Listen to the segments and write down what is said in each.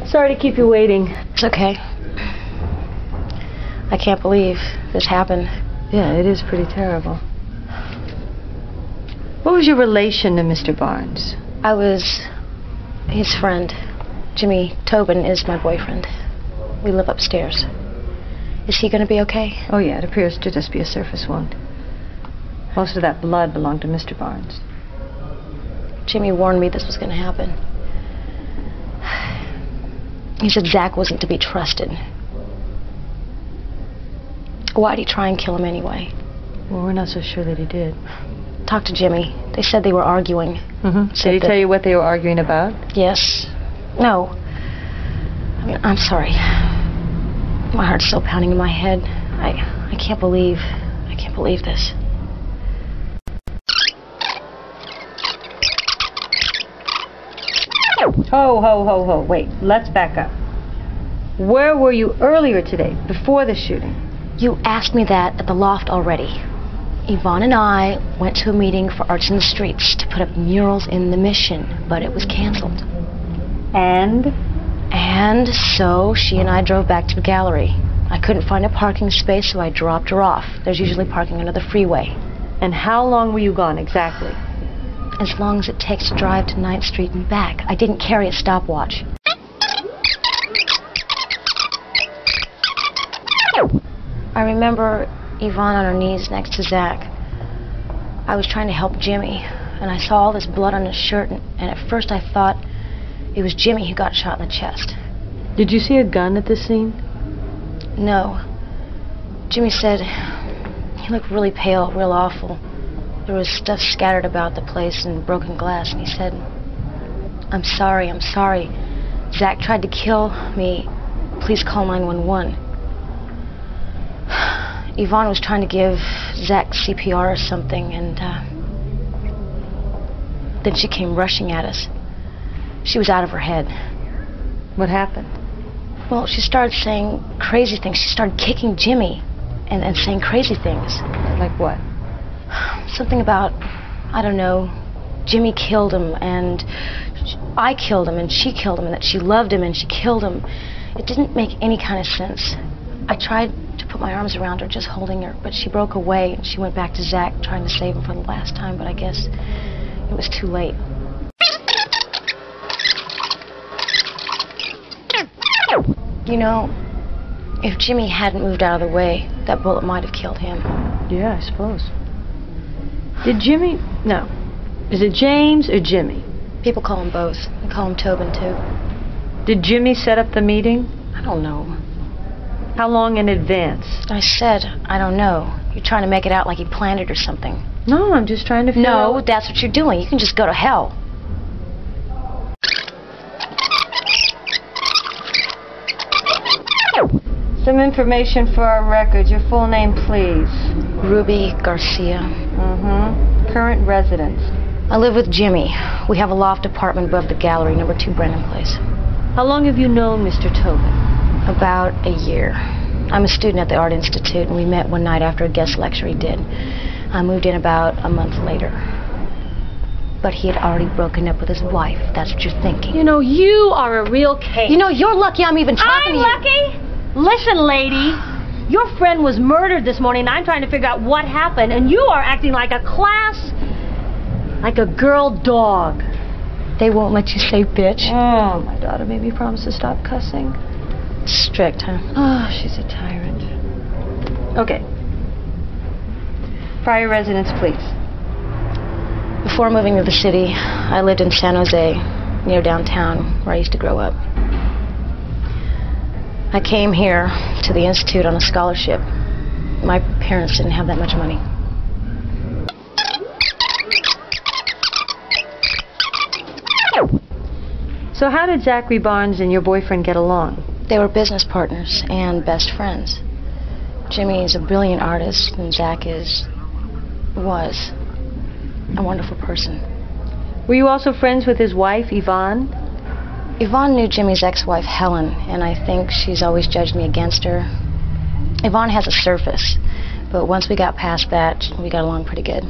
Sorry to keep you waiting. It's okay. I can't believe this happened. Yeah, it is pretty terrible. What was your relation to Mr. Barnes? I was his friend. Jimmy Tobin is my boyfriend. We live upstairs. Is he going to be okay? Oh, yeah, it appears to just be a surface wound. Most of that blood belonged to Mr. Barnes. Jimmy warned me this was going to happen. He said Zach wasn't to be trusted. Why'd he try and kill him anyway? Well, we're not so sure that he did. Talked to Jimmy. They said they were arguing. Mm-hmm. Did he tell you what they were arguing about? Yes. No. I mean, I'm sorry. My heart's still pounding in my head. I can't believe this. Ho. Wait, let's back up. Where were you earlier today, before the shooting? You asked me that at the loft already. Yvonne and I went to a meeting for Arts in the Streets to put up murals in the Mission, but it was canceled. And so she and I drove back to the gallery. I couldn't find a parking space, so I dropped her off. There's usually parking under the freeway. And how long were you gone exactly? As long as it takes to drive to 9th Street and back. I didn't carry a stopwatch. I remember Yvonne on her knees next to Zach. I was trying to help Jimmy, and I saw all this blood on his shirt, and at first I thought it was Jimmy who got shot in the chest. Did you see a gun at this scene? No. Jimmy said he looked really pale, real awful. There was stuff scattered about the place and broken glass, and he said, I'm sorry. Zach tried to kill me. Please call 911. Yvonne was trying to give Zach CPR or something, and then she came rushing at us. She was out of her head. What happened? Well, she started saying crazy things. She started kicking Jimmy and saying crazy things. Like what? Something about, I don't know, Jimmy killed him, and I killed him, and she killed him, and that she loved him, and she killed him. It didn't make any kind of sense. I tried to put my arms around her, just holding her, but she broke away, and she went back to Zach, trying to save him for the last time, but I guess it was too late. You know, if Jimmy hadn't moved out of the way, that bullet might have killed him. Yeah, I suppose. Did Jimmy... No. Is it James or Jimmy? People call him both. They call him Tobin, too. Did Jimmy set up the meeting? I don't know. How long in advance? I said, I don't know. You're trying to make it out like he planned it or something. No, I'm just trying to figure out... No, that's what you're doing. You can just go to hell. Some information for our records. Your full name, please. Ruby Garcia. Mm-hmm. Current residence. I live with Jimmy. We have a loft apartment above the gallery, number 2 Brennan Place. How long have you known Mr. Tobin? About a year. I'm a student at the Art Institute, and we met one night after a guest lecture he did. I moved in about a month later. But he had already broken up with his wife. That's what you're thinking. You know, you are a real case. You know, you're lucky I'm even talking to you. I'm lucky? Listen, lady. Your friend was murdered this morning, and I'm trying to figure out what happened, and you are acting like a girl dog. They won't let you say bitch. Oh, my daughter made me promise to stop cussing. Strict, huh? Oh, she's a tyrant. Okay. Prior residence, please. Before moving to the city, I lived in San Jose, near downtown, where I used to grow up. I came here to the Institute on a scholarship. My parents didn't have that much money. So how did Zachary Barnes and your boyfriend get along? They were business partners and best friends. Jimmy is a brilliant artist, and Zach was a wonderful person. Were you also friends with his wife, Yvonne? Yvonne knew Jimmy's ex-wife, Helen, and I think she's always judged me against her. Yvonne has a surface, but once we got past that, we got along pretty good.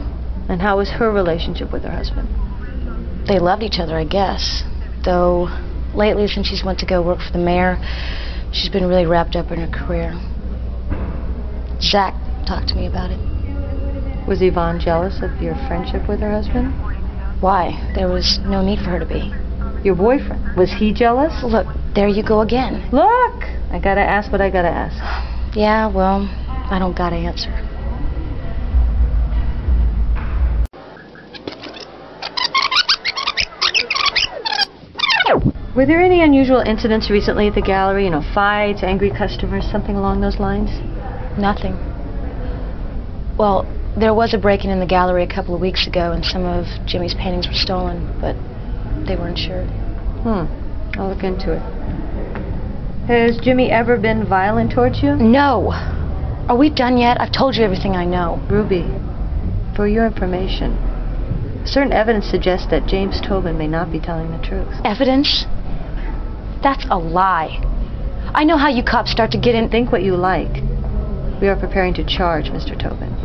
And how was her relationship with her husband? They loved each other, I guess, though lately, since she's went to go work for the mayor, she's been really wrapped up in her career. Zach talked to me about it. Was Yvonne jealous of your friendship with her husband? Why? There was no need for her to be. Your boyfriend, was he jealous? Look, there you go again. Look! I gotta ask what I gotta ask. Yeah, well, I don't gotta answer. Were there any unusual incidents recently at the gallery? You know, fights, angry customers, something along those lines? Nothing. Well, there was a break-in in the gallery a couple of weeks ago, and some of Jimmy's paintings were stolen, but they were insured. I'll look into it. Has Jimmy ever been violent towards you? No. Are we done yet? I've told you everything I know. Ruby, for your information, certain evidence suggests that James Tobin may not be telling the truth. Evidence? That's a lie. I know how you cops start to get in. Think what you like. We are preparing to charge Mr. Tobin.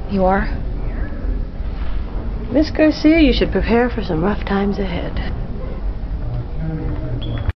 You are? Miss Garcia, you should prepare for some rough times ahead.